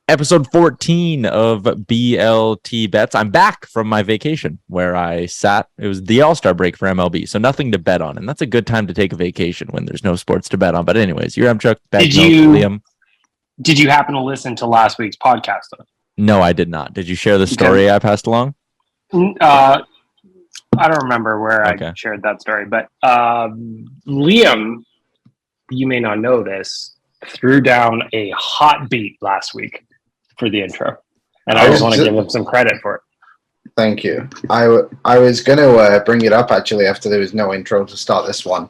Episode 14 of BLT Bets. I'm back from my vacation where I sat. It was the All-Star break for MLB, so nothing to bet on. And that's a good time to take a vacation when there's no sports to bet on. But anyways, Yaremchuk, BaggedMilk, Liam. Did you happen to listen to last week's podcast, though? No, I did not. Did you share the story I passed along? I don't remember where I shared that story, but Liam, you may not know this, threw down a hot beat last week for the intro, and I just want to give him some credit for it. Thank you. I was going to bring it up actually after there was no intro to start this one.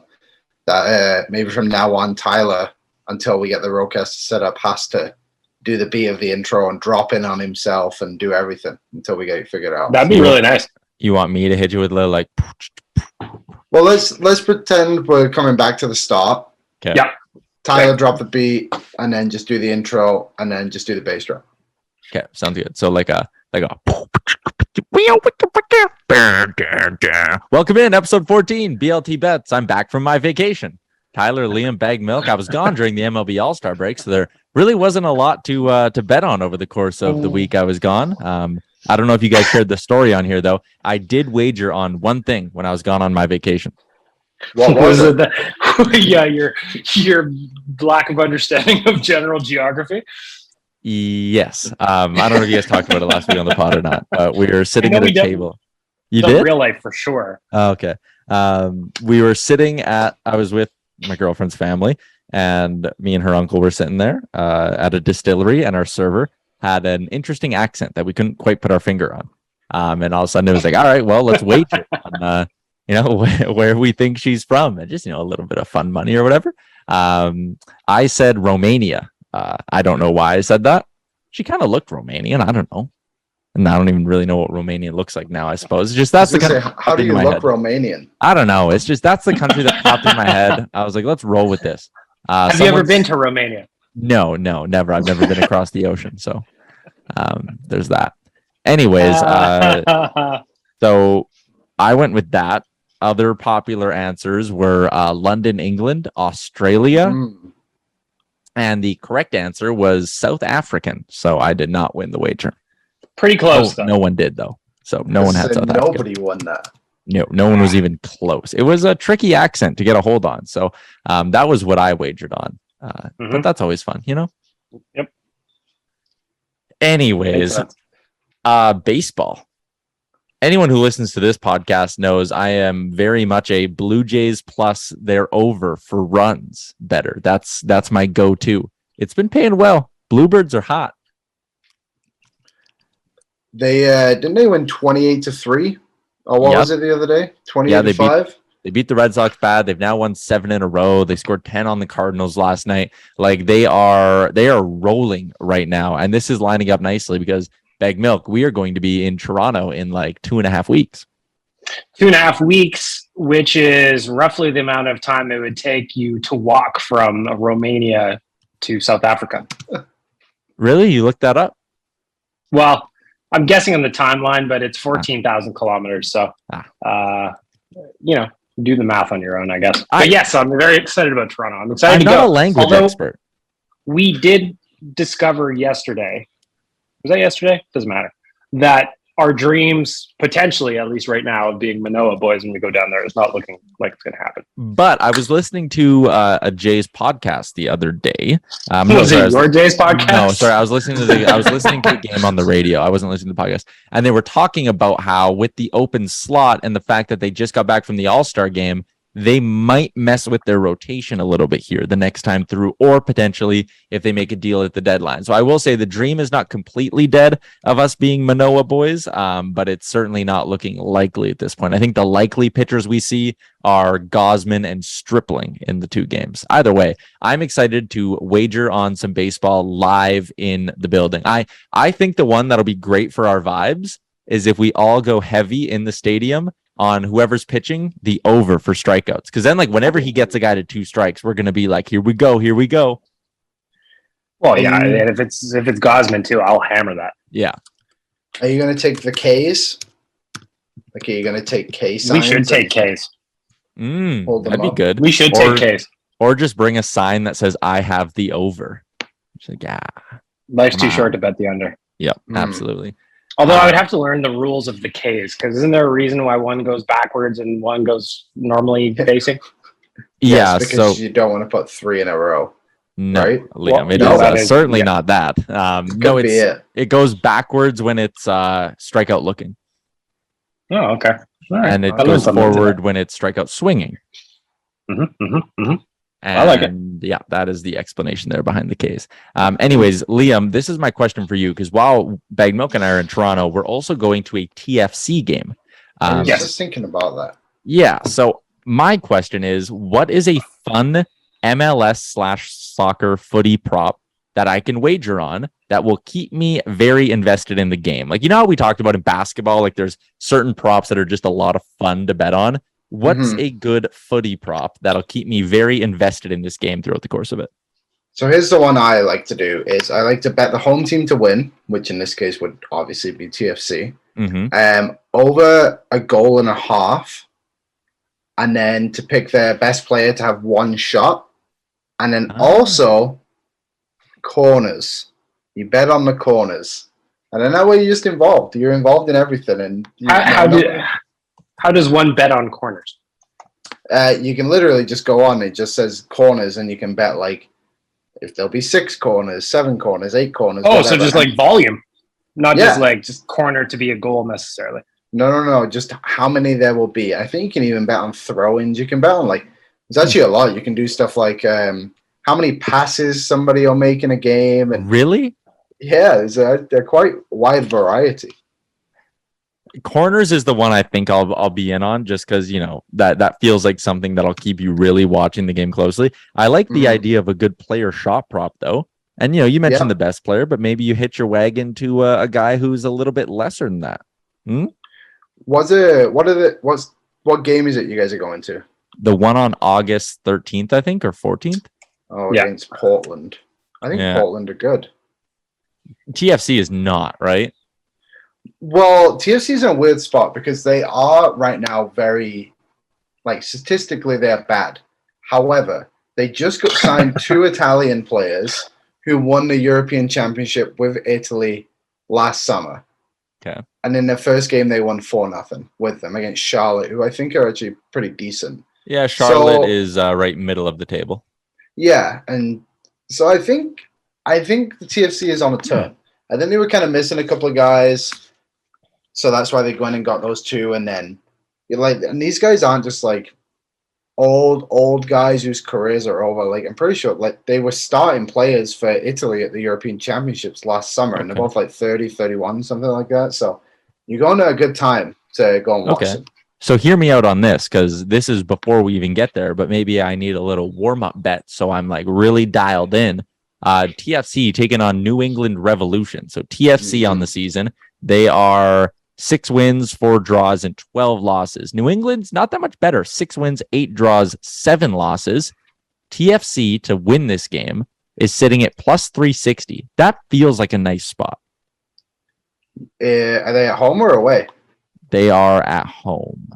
That maybe from now on, Tyler, until we get the roadcaster set up, has to do the beat of the intro and drop in on himself and do everything until we get it figured out. That'd be really nice. You want me to hit you with like? Well, let's pretend we're coming back to the start. Okay. Yeah. Tyler, drop the beat, and then just do the intro, and then just do the bass drum. Okay, sounds good. So like a. Welcome in episode 14, BLT Bets. I'm back from my vacation. Tyler, Liam, BaggedMilk. I was gone during the MLB All-Star break, so there really wasn't a lot to bet on over the course of the week I was gone. I don't know if you guys shared the story on here, though. I did wager on one thing when I was gone on my vacation. What was it? Yeah, your lack of understanding of general geography. Yes. I don't know if you guys talked about it last week on the pod or not, but we were sitting at a table. You did? Real life for sure. Oh, okay. We were sitting I was with my girlfriend's family, and me and her uncle were sitting there at a distillery, and our server had an interesting accent that we couldn't quite put our finger on. And all of a sudden it was like, all right, well, let's wager on where we think she's from, and just, a little bit of fun money or whatever. I said Romania. I don't know why I said that. She kind of looked Romanian. I don't know. And I don't even really know what Romania looks like now, I suppose. It's just that's the country. How do you look Romanian? I don't know. It's just that's the country that popped in my head. I was like, let's roll with this. Have you ever been to Romania? No, never. I've never been across the ocean. So there's that. Anyways, so I went with that. Other popular answers were London, England, Australia. And the correct answer was South African. So I did not win the wager. Pretty close, though. No one did, though. So no one had South Africa. Nobody won that. No one was even close. It was a tricky accent to get a hold on. So that was what I wagered on. But that's always fun, Yep. Anyways, baseball. Anyone who listens to this podcast knows I am very much a Blue Jays plus their over for runs better. That's my go-to. It's been paying well. Bluebirds are hot. They didn't they win 28-3? Or what was it the other day? 28-5? They beat the Red Sox bad. They've now won 7 in a row. They scored 10 on the Cardinals last night. Like they are rolling right now. And this is lining up nicely because BaggedMilk, we are going to be in Toronto in like 2.5 weeks. 2.5 weeks, which is roughly the amount of time it would take you to walk from Romania to South Africa. Really? You looked that up? Well, I'm guessing on the timeline, but it's 14,000 kilometers. So, do the math on your own, I guess. But yes, I'm very excited about Toronto. I'm excited to go. I'm not a language expert. We did discover yesterday. Was that yesterday? Doesn't matter. That our dreams, potentially, at least right now, of being Manoa boys when we go down there is not looking like it's going to happen. But I was listening to a Jays podcast the other day. Was it your Jays podcast? No, sorry. I was listening to the game on the radio. I wasn't listening to the podcast. And they were talking about how with the open slot and the fact that they just got back from the All-Star game, they might mess with their rotation a little bit here the next time through, or potentially if they make a deal at the deadline. So I will say the dream is not completely dead of us being Manoa boys, but it's certainly not looking likely at this point. I think the likely pitchers we see are Gosman and Stripling in the 2 games. Either way, I'm excited to wager on some baseball live in the building. I think the one that'll be great for our vibes is if we all go heavy in the stadium on whoever's pitching the over for strikeouts. Because then, like, whenever he gets a guy to 2 strikes, we're going to be like, here we go. Well, yeah, and if it's Gosman too, I'll hammer that. Yeah. Are you going to take the K's? Like, are you going to take K signs? We should take K's. That'd be good. We should take K's. Or just bring a sign that says, I have the over. Like, yeah. Life's too short to bet the under. Yeah, absolutely. Although I would have to learn the rules of the Ks, because isn't there a reason why one goes backwards and one goes normally facing? Yeah, because you don't want to put 3 in a row. No, right? Liam, it is certainly not that. No, it goes backwards when it's strikeout looking. Oh, okay. All right. And it goes forward when it's strikeout swinging. And I like it. Yeah, that is the explanation there behind the case. Anyways, Liam, this is my question for you, because while BaggedMilk and I are in Toronto, we're also going to a TFC game. I was just thinking about that. Yeah, so my question is, what is a fun MLS/soccer footy prop that I can wager on that will keep me very invested in the game? Like, you know how we talked about in basketball, like there's certain props that are just a lot of fun to bet on. What's a good footy prop that'll keep me very invested in this game throughout the course of it? So here's the one I like to do is I like to bet the home team to win, which in this case would obviously be TFC, over a goal and a half, and then to pick their best player to have one shot, and then also corners. You bet on the corners, and then that way you're just involved. You're involved in everything. And how does one bet on corners? You can literally just go on. It just says corners, and you can bet like if there'll be 6 corners, 7 corners, 8 corners. Oh, whatever. So just like volume, not just corner to be a goal necessarily. No. Just how many there will be. I think you can even bet on throw-ins. You can bet on like there's actually a lot. You can do stuff like how many passes somebody will make in a game. And really? Yeah, they're quite wide variety. Corners is the one I think I'll be in on, just because, you know, that feels like something that'll keep you really watching the game closely. I like the idea of a good player shot prop though. And, you know, you mentioned the best player, but maybe you hitch your wagon to a guy who's a little bit lesser than that. What game is it you guys are going to? The one on August 13th, I think, or 14th. Oh, against Portland. I think Portland are good. TFC is not, right? Well, TFC is in a weird spot because they are right now very, like, statistically they're bad. However, they just got signed 2 Italian players who won the European Championship with Italy last summer. Okay. And in their first game, they won 4-0 with them against Charlotte, who I think are actually pretty decent. Yeah, Charlotte is right middle of the table. Yeah, and so I think the TFC is on a turn. And then they were kind of missing a couple of guys, so that's why they went and got those 2. And then and these guys aren't just like old guys whose careers are over. Like I'm pretty sure like they were starting players for Italy at the European Championships last summer, and they're both like 30, 31, something like that. So you're going to a good time to go and watch them. So hear me out on this, because this is before we even get there, but maybe I need a little warm-up bet so I'm like really dialed in. TFC taking on New England Revolution. So TFC on the season, they are 6 wins, 4 draws, and 12 losses. New England's not that much better. 6 wins, 8 draws, 7 losses. TFC to win this game is sitting at plus 360. That feels like a nice spot. Are they at home or away? They are at home.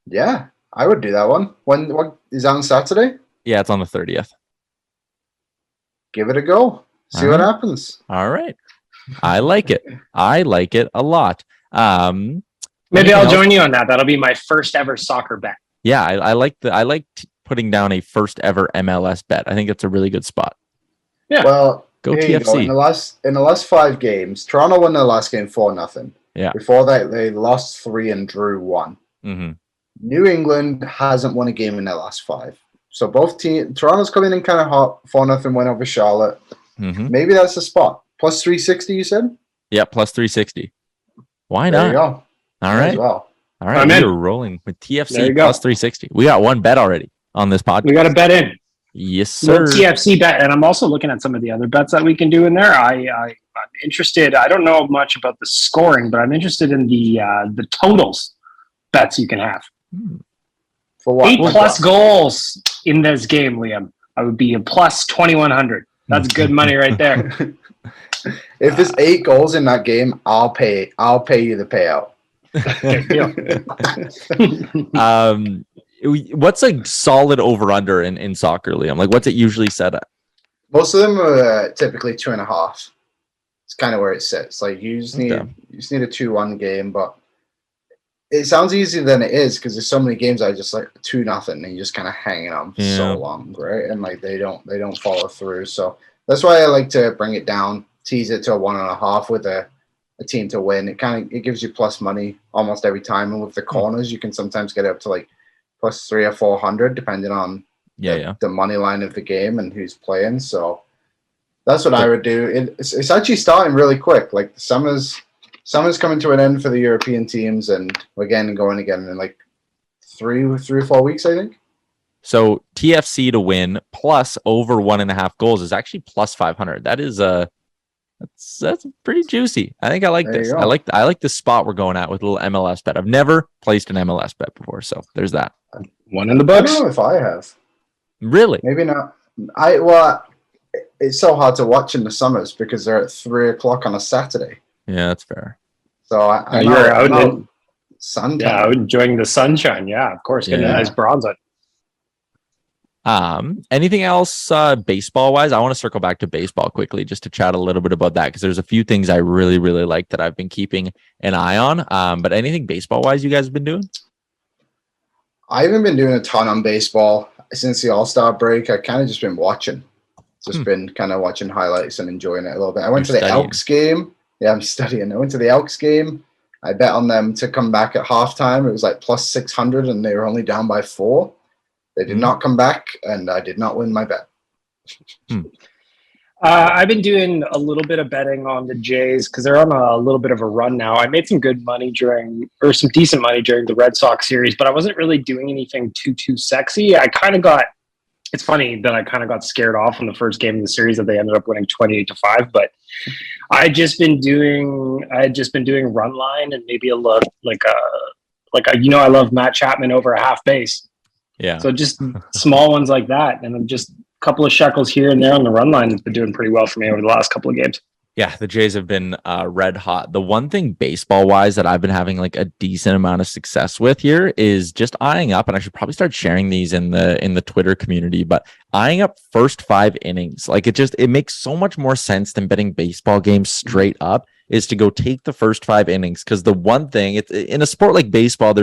Yeah, I would do that one. What is that on Saturday? Yeah, it's on the 30th. Give it a go. See what happens. All right. I like it. I like it a lot. Maybe I'll join you on that. That'll be my first ever soccer bet. Yeah, I like putting down a first ever MLS bet. I think it's a really good spot. Yeah. Well, go TFC. Go. In the last 5 games, Toronto won their last game 4-0. Yeah. Before that, they lost 3 and drew 1. New England hasn't won a game in their last 5. So both teams, Toronto's coming in kind of hot, 4-0 win over Charlotte. Maybe that's the spot. Plus 360, you said? Yeah, plus 360. Why not? There you go. All right. Well. All right. We're rolling with TFC plus 360. We got one bet already on this podcast. We got a bet in. Yes, sir. TFC bet. And I'm also looking at some of the other bets that we can do in there. I'm interested. I don't know much about the scoring, but I'm interested in the totals bets you can have. For what? 8 plus goals in this game, Liam. I would be a plus 2,100. That's good money right there. If there's 8 goals in that game, I'll pay you the payout. What's a solid over-under in soccer, Liam? Like, what's it usually set at? Most of them are typically 2.5. It's kind of where it sits. Like you just need a 2-1 game, but it sounds easier than it is because there's so many games I just like 2-0 and you're just kind of hanging on for so long, right? And like they don't follow through. So that's why I like to bring it down, tease it to a 1.5 with a team to win. It gives you plus money almost every time, and with the corners you can sometimes get up to like plus 300 or 400 depending on the money line of the game and who's playing. So that's what I would do. It's actually starting really quick. Like the summer's coming to an end for the European teams, and we're going again in like 3 or 4 weeks, I think. So TFC to win plus over 1.5 goals is actually plus 500. That is that's pretty juicy. I think I like this. I like the spot we're going at with a little MLS bet. I've never placed an MLS bet before, so there's that. One in the books. I don't know if I have. Really? Maybe not. It's so hard to watch in the summers because they're at 3 o'clock on a Saturday. Yeah, that's fair. So you're out in sun. Yeah, enjoying the sunshine. Yeah, of course. Getting a nice bronze on. Anything else baseball wise? I want to circle back to baseball quickly just to chat a little bit about that because there's a few things I really, really like that I've been keeping an eye on. But anything baseball wise you guys have been doing? I haven't been doing a ton on baseball since the All-Star break. I kind of just been watching. Just been kind of watching highlights and enjoying it a little bit. I went to the Elks game. Yeah, I'm studying. I went to the Elks game. I bet on them to come back at halftime. It was like plus 600 and they were only down by 4. They did not come back and I did not win my bet. I've been doing a little bit of betting on the Jays because they're on a little bit of a run now. I made some good money some decent money during the Red Sox series, but I wasn't really doing anything too sexy. It's funny that I kind of got scared off in the first game of the series that they ended up winning 28-5, but I had just been doing run line and maybe I love Matt Chapman over a half base. Yeah. So just small ones like that. And then just a couple of shekels here and there on the run line has been doing pretty well for me over the last couple of games. Yeah, the Jays have been red hot. The one thing baseball wise that I've been having like a decent amount of success with here is just eyeing up, and I should probably start sharing these in the Twitter community, but eyeing up first 5 innings. Like it makes so much more sense than betting baseball games straight up is to go take the first 5 innings. Because the one thing in a sport like baseball,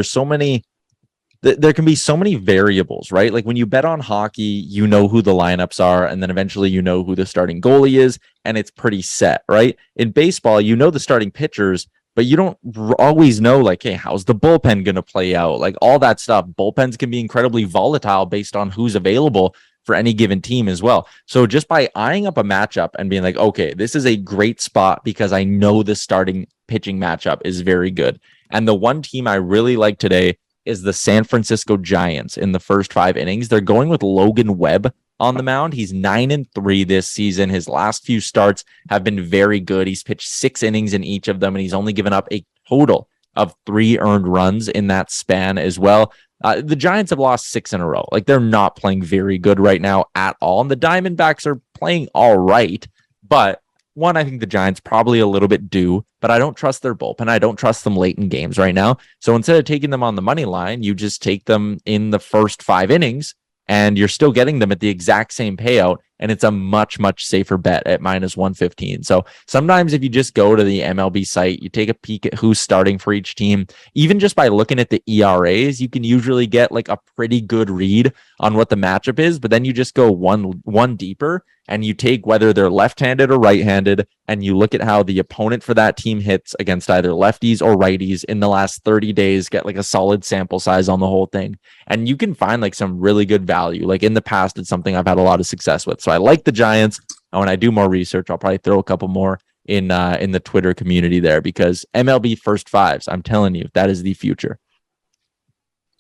there can be so many variables, right? Like when you bet on hockey, you know who the lineups are, and then eventually you know who the starting goalie is, and it's pretty set, right? In baseball, you know the starting pitchers, but you don't always know, like, hey, how's the bullpen going to play out? Like all that stuff. Bullpens can be incredibly volatile based on who's available for any given team as well. So just by eyeing up a matchup and being like, okay, this is a great spot because I know the starting pitching matchup is very good. And the one team I really like today is the San Francisco Giants in the first 5 innings. They're going with Logan Webb on the mound. He's 9-3 this season. His last few starts have been very good. He's pitched 6 innings in each of them, and he's only given up a total of 3 earned runs in that span as well. The Giants have lost 6 in a row. Like they're not playing very good right now at all. And the Diamondbacks are playing all right, but one, I think the Giants probably a little bit due, but I don't trust their bullpen. I don't trust them late in games right now. So instead of taking them on the money line, you just take them in the first 5 innings and you're still getting them at the exact same payout. And it's a much, much safer bet at minus 115. So sometimes if you just go to the MLB site, you take a peek at who's starting for each team, even just by looking at the ERAs, you can usually get like a pretty good read on what the matchup is. But then you just go one deeper and you take whether they're left-handed or right-handed, and you look at how the opponent for that team hits against either lefties or righties in the last 30 days, get like a solid sample size on the whole thing. And you can find like some really good value. Like in the past, it's something I've had a lot of success with. So I like the Giants. And when I do more research, I'll probably throw a couple more in the Twitter community there, because MLB first 5s, I'm telling you, that is the future.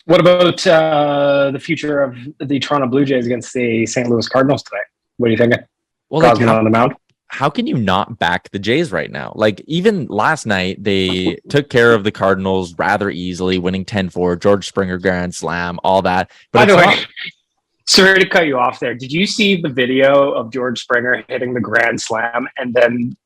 What about the future of the Toronto Blue Jays against the St. Louis Cardinals today? What are you thinking? Well, Cosman on the mound. How can you not back the Jays right now? Like even last night, they took care of the Cardinals rather easily, winning 10-4, George Springer grand slam, all that. But by the way, sorry to cut you off there. Did you see the video of George Springer hitting the grand slam and then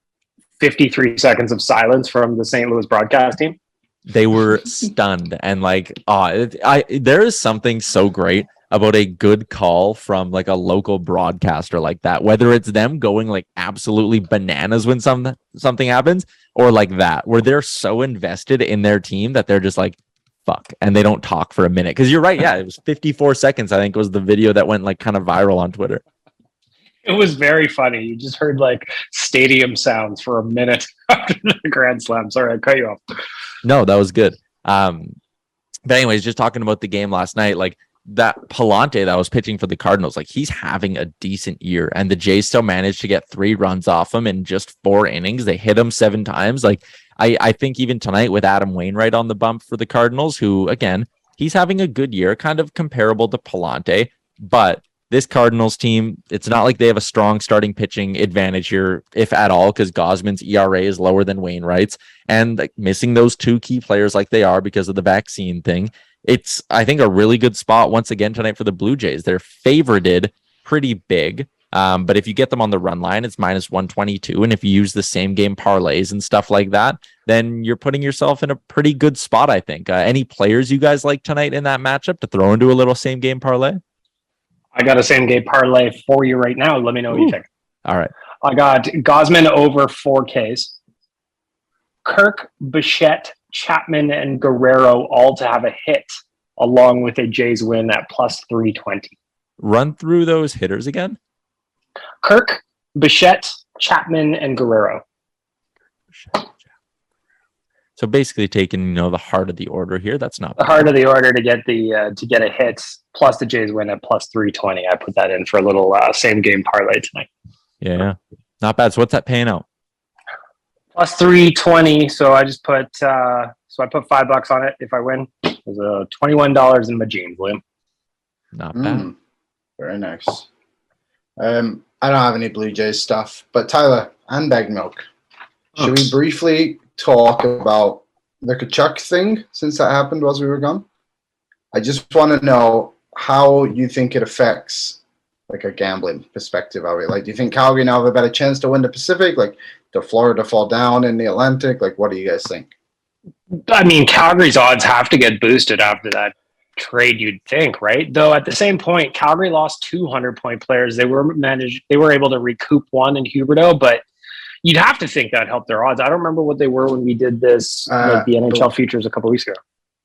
53 seconds of silence from the St. Louis broadcast team? They were stunned. And like, there is something so great about a good call from like a local broadcaster like that, whether it's them going like absolutely bananas when something happens, or like that, where they're so invested in their team that they're just like, fuck, and they don't talk for a minute. Because you're right, yeah, it was 54 seconds, I think, was the video that went like kind of viral on Twitter. It was very funny. You just heard like stadium sounds for a minute after the Grand Slam. Sorry, I cut you off. No, that was good. But anyways, just talking about the game last night, like that Palante that was pitching for the Cardinals, like he's having a decent year, and the Jays still managed to get 3 runs off him in just 4 innings. They hit him 7 times. Like I think even tonight with Adam Wainwright on the bump for the Cardinals, who again, he's having a good year, kind of comparable to Palante, but this Cardinals team, it's not like they have a strong starting pitching advantage here, if at all, because Gosman's ERA is lower than Wainwright's, and like missing those 2 key players like they are because of the vaccine thing. It's, I think, a really good spot once again tonight for the Blue Jays. They're favorited pretty big, but if you get them on the run line, it's minus 122, and if you use the same game parlays and stuff like that, then you're putting yourself in a pretty good spot, I think. Any players you guys like tonight in that matchup to throw into a little same game parlay? I got a same game parlay for you right now. Let me know what you think. All right. I got Gosman over 4Ks. Kirk, Bichette, Chapman, and Guerrero all to have a hit, along with a Jays win at plus 320. Run through those hitters again. Kirk, Bichette, Chapman, and Guerrero. So basically taking, the heart of the order here. That's not the heart of the order to get a hit, plus the Jays win at plus 320. I put that in for a little same game parlay tonight. Yeah, not bad. So what's that paying out? Plus 320. So I just put I put $5 on it if I win. It was $21 in my jeans, William. Not bad. Very nice. I don't have any Blue Jays stuff, but Tyler and BaggedMilk, should we briefly talk about the Tkachuk thing since that happened while we were gone? I just want to know how you think it affects like a gambling perspective of it. Like, do you think Calgary now have a better chance to win the Pacific? Like, do Florida fall down in the Atlantic? Like, what do you guys think? I mean, Calgary's odds have to get boosted after that trade, you'd think, right? Though at the same point, Calgary lost 200-point players. They were able to recoup one in Huberdeau, but you'd have to think that helped their odds. I don't remember what they were when we did this, the NHL Futures a couple of weeks ago.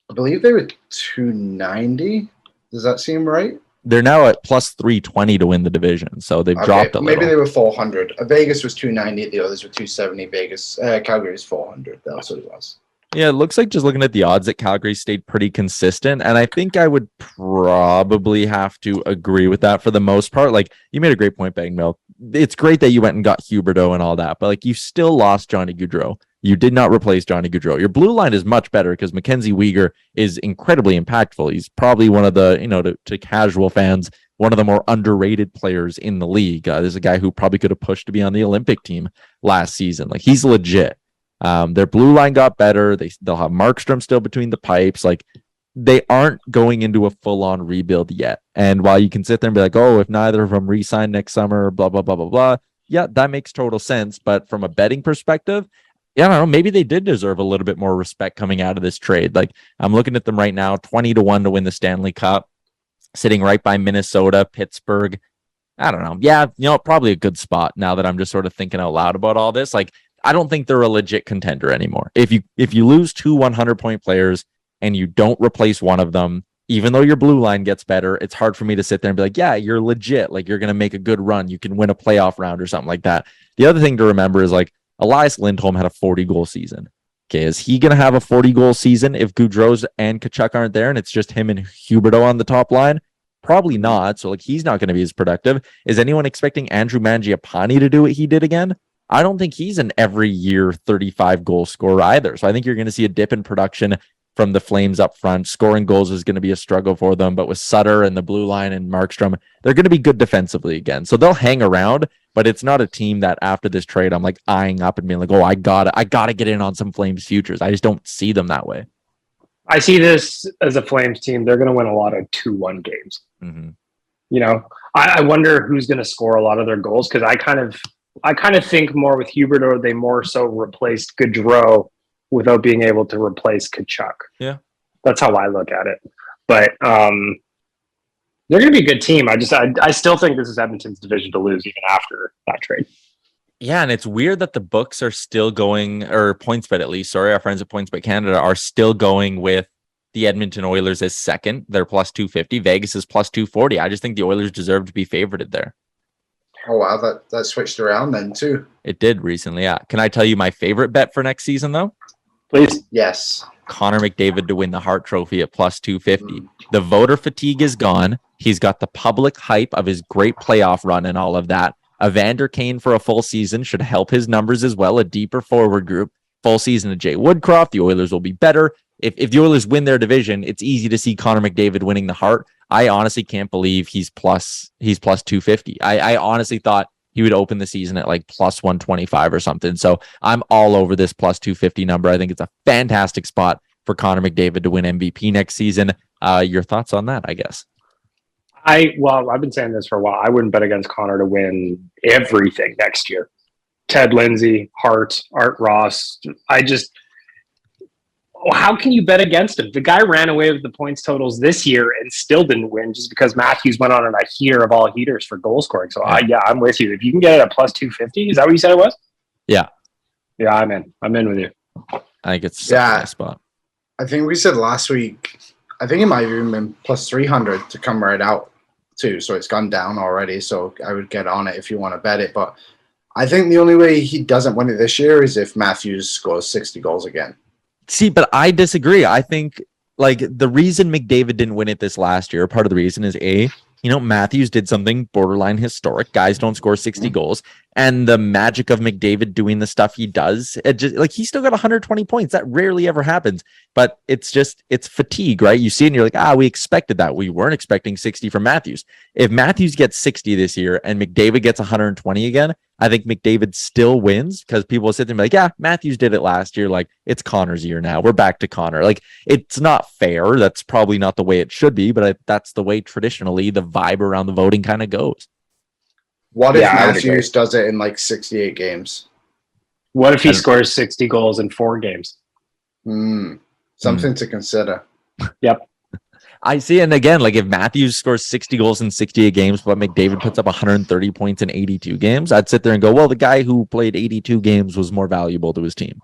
I believe they were 290. Does that seem right? They're now at plus 320 to win the division, so they've dropped a little. Maybe they were 400. Vegas was 290. The others were 270. Calgary's 400. That's what it was. Yeah, it looks like just looking at the odds that Calgary stayed pretty consistent, and I think I would probably have to agree with that for the most part. Like, you made a great point, BaggedMilk. It's great that you went and got Huberdeau and all that, but like, you still lost Johnny Gaudreau. You did not replace Johnny Gaudreau. Your blue line is much better because Mackenzie Weegar is incredibly impactful. He's probably one of the, to casual fans, one of the more underrated players in the league. There's a guy who probably could have pushed to be on the Olympic team last season. Like, he's legit. Their blue line got better. They'll have Markstrom still between the pipes. Like, they aren't going into a full-on rebuild yet. And while you can sit there and be like, oh, if neither of them re-sign next summer, blah, blah, blah, blah, blah. Yeah, that makes total sense. But from a betting perspective, yeah, I don't know, maybe they did deserve a little bit more respect coming out of this trade. Like, I'm looking at them right now, 20-1 to win the Stanley Cup, sitting right by Minnesota, Pittsburgh. I don't know. Yeah, probably a good spot now that I'm just sort of thinking out loud about all this. Like, I don't think they're a legit contender anymore. If you lose 2 100-point players and you don't replace one of them, even though your blue line gets better, it's hard for me to sit there and be like, yeah, you're legit. Like, you're going to make a good run. You can win a playoff round or something like that. The other thing to remember is, like, Elias Lindholm had a 40-goal season. Okay, is he going to have a 40-goal season if Gaudreau and Tkachuk aren't there and it's just him and Huberdeau on the top line? Probably not. So, like, he's not going to be as productive. Is anyone expecting Andrew Mangiapane to do what he did again? I don't think he's an every year 35-goal scorer either. So I think you're going to see a dip in production from the Flames up front. Scoring goals is going to be a struggle for them. But with Sutter and the blue line and Markstrom, they're going to be good defensively again. So they'll hang around, but it's not a team that after this trade, I'm like eyeing up and being like, oh, I gotta get in on some Flames futures. I just don't see them that way. I see this as a Flames team. They're going to win a lot of 2-1 games. Mm-hmm. I wonder who's going to score a lot of their goals, because I kind of think more with Huberdeau, they more so replaced Gaudreau without being able to replace Tkachuk. Yeah. That's how I look at it. But They're going to be a good team. I still think this is Edmonton's division to lose even after that trade. Yeah, and it's weird that the books are still going, or PointsBet at least, sorry, our friends at PointsBet Canada are still going with the Edmonton Oilers as second. They're plus 250. Vegas is plus 240. I just think the Oilers deserve to be favorited there. Oh, wow, that switched around then too. It did recently, yeah. Can I tell you my favorite bet for next season, though? Please. Yes. Connor McDavid to win the Hart Trophy at plus 250. The voter fatigue is gone. He's got the public hype of his great playoff run and all of that. Evander Kane for a full season should help his numbers as well. A deeper forward group. Full season of Jay Woodcroft. The Oilers will be better. If the Oilers win their division, it's easy to see Connor McDavid winning the Hart. I honestly can't believe he's plus 250. I honestly thought he would open the season at like plus 125 or something. So I'm all over this plus 250 number. I think it's a fantastic spot for Connor McDavid to win MVP next season. Your thoughts on that, I guess? I've been saying this for a while. I wouldn't bet against Connor to win everything next year. Ted Lindsay, Hart, Art Ross. How can you bet against him? The guy ran away with the points totals this year and still didn't win just because Matthews went on a heater of all heaters for goal scoring. So I'm with you. If you can get it at plus 250, is that what you said it was? Yeah. Yeah, I'm in. I'm in with you. I think it's a nice spot. I think we said last week, I think it might have even been plus 300 to come right out too. So it's gone down already. So I would get on it if you want to bet it. But I think the only way he doesn't win it this year is if Matthews scores 60 goals again. See, but I disagree. I think like the reason McDavid didn't win it this last year, part of the reason is Matthews did something borderline historic. Guys don't score 60 goals. And the magic of McDavid doing the stuff he does, it just like he still got 120 points. That rarely ever happens. But it's fatigue, right? You see it and you're like, we expected that. We weren't expecting 60 from Matthews. If Matthews gets 60 this year and McDavid gets 120 again, I think McDavid still wins because people will sit there and be like, yeah, Matthews did it last year. Like, it's Connor's year now. We're back to Connor. Like, it's not fair. That's probably not the way it should be, but that's the way traditionally the vibe around the voting kind of goes. What if Matthews does it in like 68 games? What if he scores 60 goals in 4 games? Something to consider. Yep. I see. And again, like if Matthews scores 60 goals in 68 games, but McDavid puts up 130 points in 82 games, I'd sit there and go, well, the guy who played 82 games was more valuable to his team.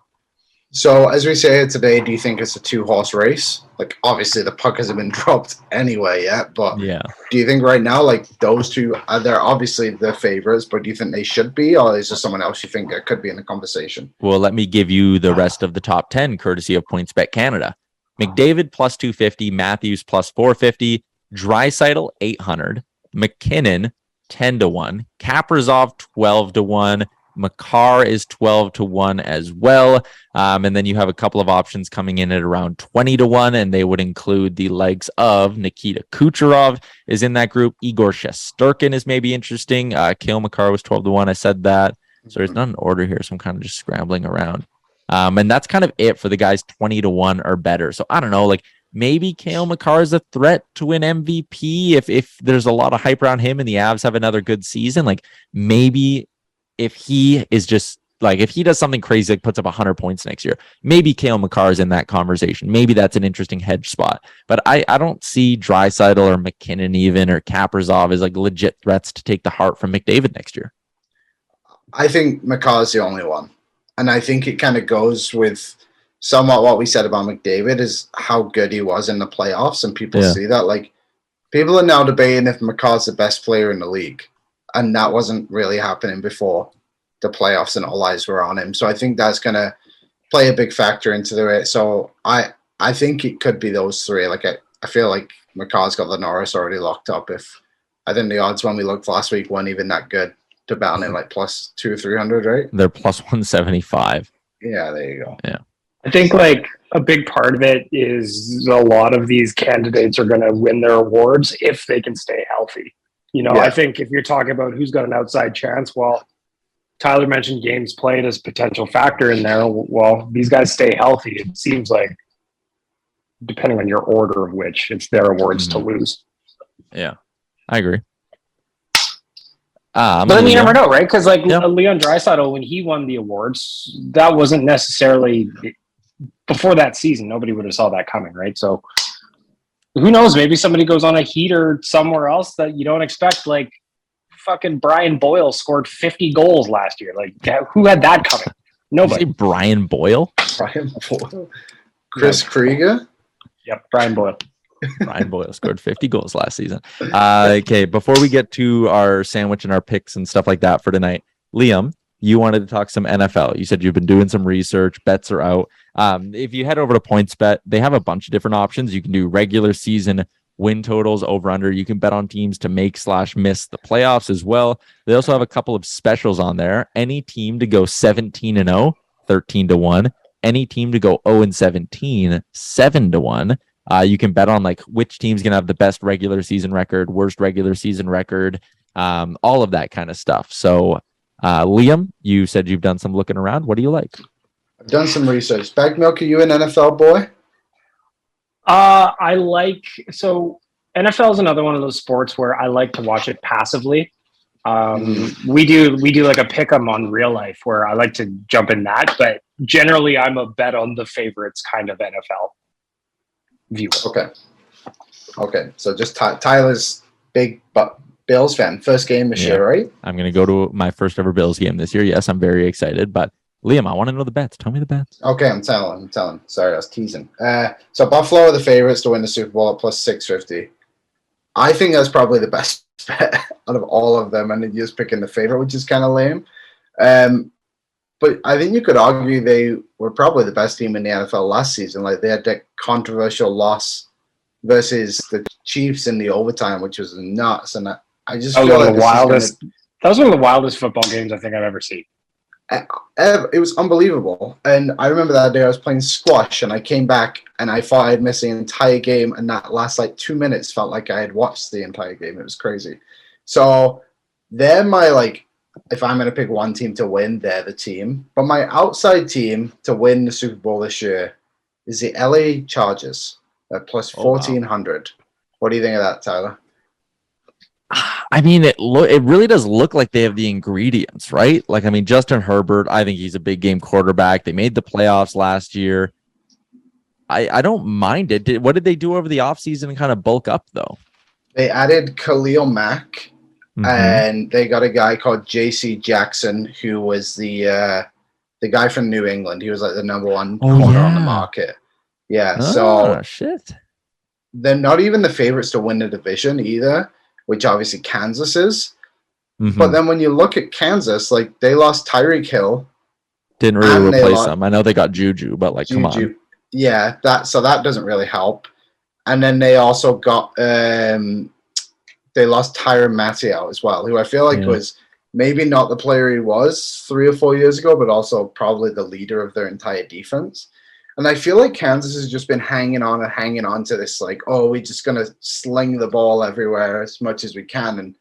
So as we say today, do you think it's a 2-horse race? Like obviously the puck hasn't been dropped anyway yet, but yeah. Do you think right now, like those two, they're obviously the favorites, but do you think they should be, or is there someone else you think that could be in the conversation? Well, let me give you the rest of the top 10 courtesy of PointsBet Canada. McDavid plus 250, Matthews plus 450, Draisaitl 800, McKinnon 10-1, Kaprizov 12-1, Makar is 12-1 as well. And then you have a couple of options coming in at around 20-1, and they would include the legs of Nikita Kucherov is in that group. Igor Shesterkin is maybe interesting. Kale Makar was 12-1. I said that. So there's not an order here, so I'm kind of just scrambling around. And that's kind of it for the guys 20-1 or better. So I don't know, like maybe Kale Makar is a threat to win MVP if there's a lot of hype around him and the Avs have another good season. Like maybe if he is just like, if he does something crazy, like puts up 100 points next year, maybe Kale Makar is in that conversation. Maybe that's an interesting hedge spot. But I don't see Draisaitl or McKinnon even or Kaprizov as like legit threats to take the heart from McDavid next year. I think Makar's the only one. And I think it kind of goes with somewhat what we said about McDavid is how good he was in the playoffs. And people see that. Like, people are now debating if Makar's the best player in the league. And that wasn't really happening before the playoffs and all eyes were on him. So I think that's going to play a big factor into it. So I think it could be those three. Like, I feel like Makar's got the Norris already locked up. I think the odds when we looked last week weren't even that good. To bet on it like plus 200 or 300, right? They're plus 175. Yeah, there you go. Yeah. I think like a big part of it is a lot of these candidates are going to win their awards if they can stay healthy. I think if you're talking about who's got an outside chance, well, Tyler mentioned games played as a potential factor in there. Well, these guys stay healthy. It seems like, depending on your order of which, it's their awards to lose. Yeah, I agree. But then you never know, right? Because like Leon Draisaitl, when he won the awards, that wasn't necessarily before that season. Nobody would have saw that coming, right? So who knows? Maybe somebody goes on a heater somewhere else that you don't expect. Like fucking Brian Boyle scored 50 goals last year. Like who had that coming? Nobody. Did you say Brian Boyle? Brian Boyle. Chris Krieger? Yep, Brian Boyle. Brian Boyle scored 50 goals last season. Okay, before we get to our sandwich and our picks and stuff like that for tonight, Liam, you wanted to talk some NFL. You said you've been doing some research. Bets are out. If you head over to PointsBet, they have a bunch of different options. You can do regular season win totals over under. You can bet on teams to make/miss the playoffs as well. They also have a couple of specials on there. Any team to go 17-0, 13-1. Any team to go 0-17, 7-1. You can bet on like which team's gonna have the best regular season record, worst regular season record, all of that kind of stuff. So, Liam, you said you've done some looking around. What do you like? I've done some research. BaggedMilk, are you an NFL boy? NFL is another one of those sports where I like to watch it passively. We do like a pick 'em on real life where I like to jump in that, but generally I'm a bet on the favorites kind of NFL viewer. Okay. So just Tyler's big Bills fan. First game this year, right? I'm going to go to my first ever Bills game this year. Yes, I'm very excited, but Liam, I want to know the bets. Tell me the bets. Okay, I'm telling. Sorry, I was teasing. So Buffalo are the favorites to win the Super Bowl at plus 650. I think that's probably the best bet out of all of them, and you're just picking the favorite, which is kind of lame. But I think you could argue they were probably the best team in the NFL last season. Like they had that controversial loss versus the Chiefs in the overtime, which was nuts. And I just feel like that was one of the wildest football games I think I've ever seen. It was unbelievable. And I remember that day I was playing squash and I came back and I thought I'd missed the entire game, and that last like 2 minutes felt like I had watched the entire game. It was crazy. So they're my if I'm going to pick one team to win, they're the team. But my outside team to win the Super Bowl this year is the LA Chargers at plus 1,400. Wow. What do you think of that, Tyler? I mean, it really does look like they have the ingredients, right? Like, I mean, Justin Herbert, I think he's a big game quarterback. They made the playoffs last year. I don't mind it. What did they do over the offseason and kind of bulk up, though? They added Khalil Mack, and they got a guy called J.C. Jackson, who was the guy from New England. He was like the number one corner on the market. Yeah, shit. They're not even the favorites to win the division either, which obviously Kansas is. But then when you look at Kansas, like they lost Tyreek Hill. Didn't really replace them. I know they got Juju, but come on. Yeah, that doesn't really help. And then they also got they lost Tyrann Mathieu as well, who I feel like was maybe not the player he was 3 or 4 years ago, but also probably the leader of their entire defense. And I feel like Kansas has just been hanging on to this, we're just going to sling the ball everywhere as much as we can and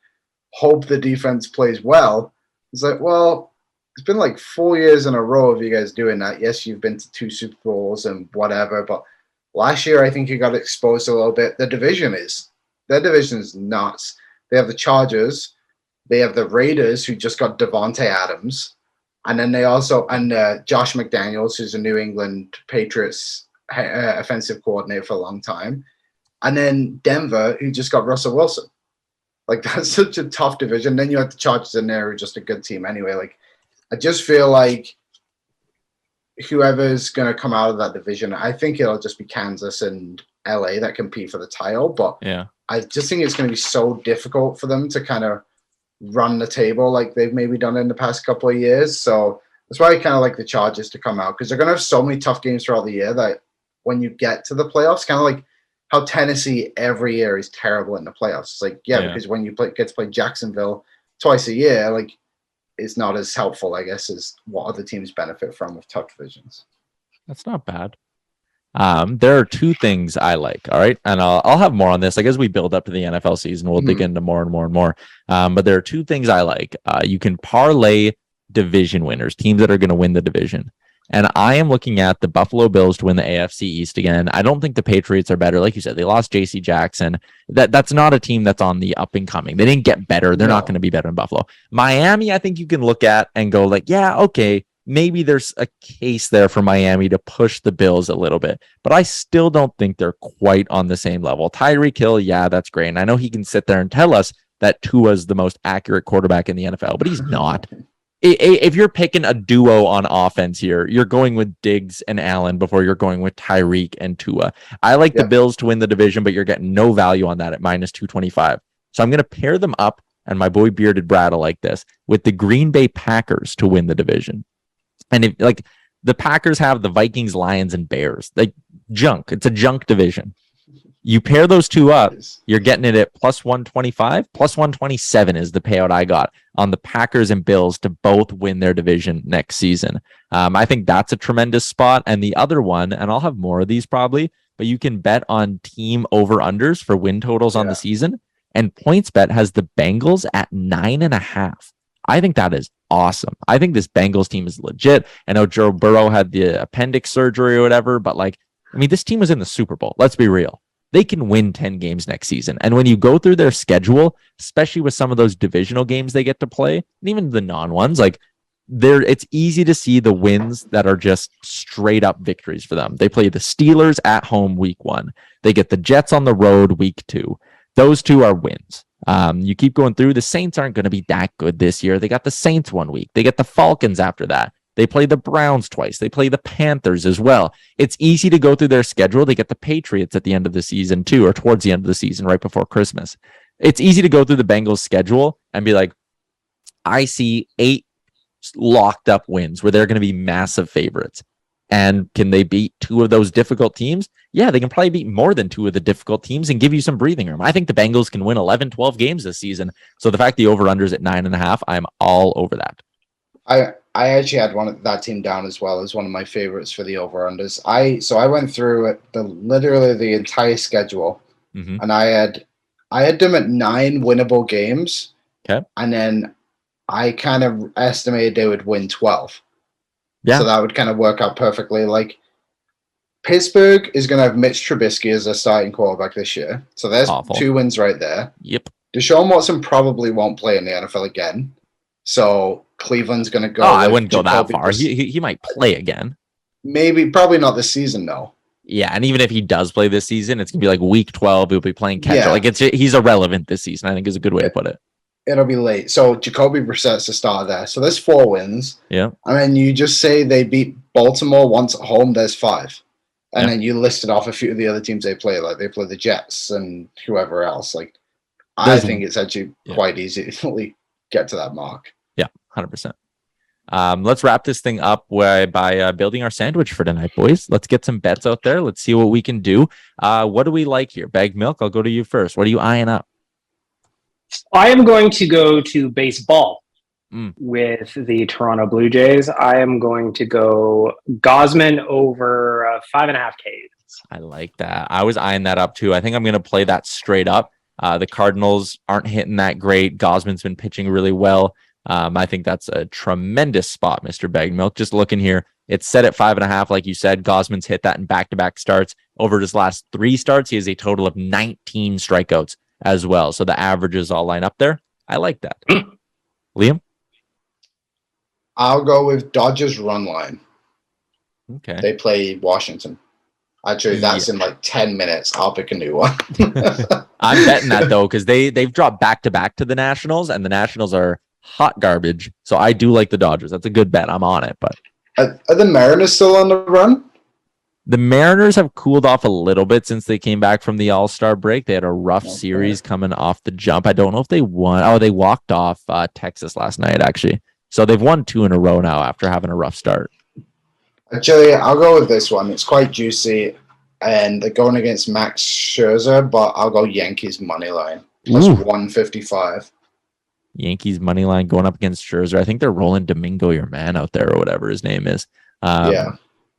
hope the defense plays well. It's like, well, it's been 4 years in a row of you guys doing that. Yes, you've been to 2 Super Bowls and whatever, but last year I think you got exposed a little bit. Their division is nuts. They have the Chargers. They have the Raiders, who just got Devontae Adams. And then they also, Josh McDaniels, who's a New England Patriots offensive coordinator for a long time. And then Denver, who just got Russell Wilson. That's such a tough division. Then you have the Chargers in there, who are just a good team anyway. I just feel like whoever's going to come out of that division, I think it'll just be Kansas and LA that compete for the title. But I just think it's going to be so difficult for them to kind of run the table like they've maybe done in the past couple of years. So that's why I kind of like the Chargers to come out, because they're going to have so many tough games throughout the year that when you get to the playoffs, kind of like how Tennessee every year is terrible in the playoffs. It's because when you get to play Jacksonville twice a year, it's not as helpful, I guess, as what other teams benefit from with tough divisions. That's not bad. There are 2 things I like. All right. And I'll have more on this. As we build up to the NFL season, we'll dig into more and more and more. But there are 2 things I like. You can parlay division winners, teams that are going to win the division. And I am looking at the Buffalo Bills to win the AFC East again. I don't think the Patriots are better. Like you said, they lost J.C. Jackson. That's not a team that's on the up and coming. They didn't get better. They're not going to be better in Buffalo. Miami, I think you can look at and go okay, maybe there's a case there for Miami to push the Bills a little bit, but I still don't think they're quite on the same level. Tyreek Hill, yeah, that's great. And I know he can sit there and tell us that Tua's the most accurate quarterback in the NFL, but he's not. If you're picking a duo on offense here, you're going with Diggs and Allen before you're going with Tyreek and Tua. I like the Bills to win the division, but you're getting no value on that at minus 225. So I'm going to pair them up, and my boy Bearded Brad will like this, with the Green Bay Packers to win the division. And if like the Packers have the Vikings, Lions, and Bears, like junk. It's a junk division. You pair those two up, you're getting it at plus 125, plus 127 is the payout I got on the Packers and Bills to both win their division next season. I think that's a tremendous spot. And the other one, and I'll have more of these probably, but you can bet on team over-unders for win totals on the season. And PointsBet has the Bengals at 9.5. I think that is awesome. I think this Bengals team is legit. I know Joe Burrow had the appendix surgery or whatever, but like, I mean, this team was in the Super Bowl. Let's be real. They can win 10 games next season. And when you go through their schedule, especially with some of those divisional games they get to play, and even the non-ones, like it's easy to see the wins that are just straight up victories for them. They play the Steelers at home week 1. They get the Jets on the road week 2. Those two are wins. You keep going through. The Saints aren't going to be that good this year. They got the Saints one week. They get the Falcons after that. They play the Browns twice. They play the Panthers as well. It's easy to go through their schedule. They get the Patriots at the end of the season too, or towards the end of the season, right before Christmas. It's easy to go through the Bengals schedule and be like, I see 8 locked up wins where they're going to be massive favorites. And can they beat 2 of those difficult teams? Yeah, they can probably beat more than 2 of the difficult teams and give you some breathing room. I think the Bengals can win 11, 12 games this season. So the fact the over-under is at 9.5, I'm all over that. I actually had that team down as well as one of my favorites for the over-unders. I went through literally the entire schedule, and I had them at 9 winnable games. Okay, and then I kind of estimated they would win 12. Yeah, so that would kind of work out perfectly. Like Pittsburgh is going to have Mitch Trubisky as their starting quarterback this year, so there's awful. 2 wins right there. Yep. Deshaun Watson probably won't play in the NFL again, so Cleveland's going to go. I wouldn't go that far. He might play again. Probably not this season, though. Yeah, and even if he does play this season, it's going to be like week 12. He'll be playing catch up. Like he's irrelevant this season, I think is a good way to put it. It'll be late. So Jacoby Brissett's the starter there. So there's 4 wins. Yeah. And then you just say they beat Baltimore once at home, there's 5. And then you listed off a few of the other teams they play, like they play the Jets and whoever else. Like I think it's actually quite easy to get to that mark. Yeah, 100%. Let's wrap this thing up by building our sandwich for tonight, boys. Let's get some bets out there. Let's see what we can do. What do we like here? BaggedMilk, I'll go to you first. What are you eyeing up? I am going to go to baseball with the Toronto Blue Jays. I am going to go Gosman over 5.5 Ks. I like that. I was eyeing that up too. I think I'm going to play that straight up. The Cardinals aren't hitting that great. Gosman's been pitching really well. I think that's a tremendous spot, Mr. BaggedMilk. Just looking here, it's set at 5.5. Like you said, Gosman's hit that in back-to-back starts. Over his last 3 starts, he has a total of 19 strikeouts as well. So the averages all line up there. I like that. Liam? I'll go with Dodgers run line. Okay. They play Washington. Actually, that's in like 10 minutes. I'll pick a new one. I'm betting that, though, because they've dropped back-to-back to the Nationals, and the Nationals are hot garbage. So I do like the Dodgers. That's a good bet. I'm on it. But are the Mariners still on the run? The Mariners have cooled off a little bit since they came back from the All-Star break. They had a rough series coming off the jump. I don't know if they won. Oh, they walked off Texas last night, actually. So they've won 2 in a row now after having a rough start. Actually, I'll go with this one. It's quite juicy, and they're going against Max Scherzer, but I'll go Yankees money line. Plus 155. Yankees money line going up against Scherzer. I think they're rolling Domingo your man out there or whatever his name is.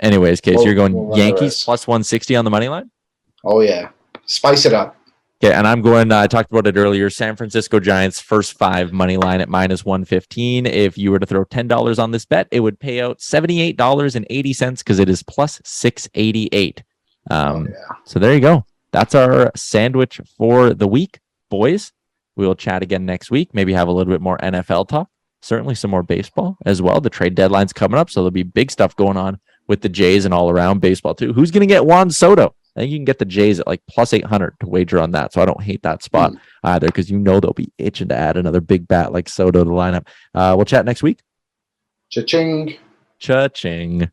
Anyways, Case, you're going Yankees plus 160 on the money line? Oh, yeah. Spice it up. Okay, and I'm going, I talked about it earlier, San Francisco Giants first 5 money line at minus 115. If you were to throw $10 on this bet, it would pay out $78.80 because it is plus 688. So there you go. That's our sandwich for the week, boys. We will chat again next week. Maybe have a little bit more NFL talk. certainly some more baseball as well. The trade deadline's coming up, so there'll be big stuff going on with the Jays and all around baseball too. Who's going to get Juan Soto? I think you can get the Jays at like plus 800 to wager on that. So I don't hate that spot either, because they'll be itching to add another big bat like Soto to the lineup. We'll chat next week. Cha-ching. Cha-ching.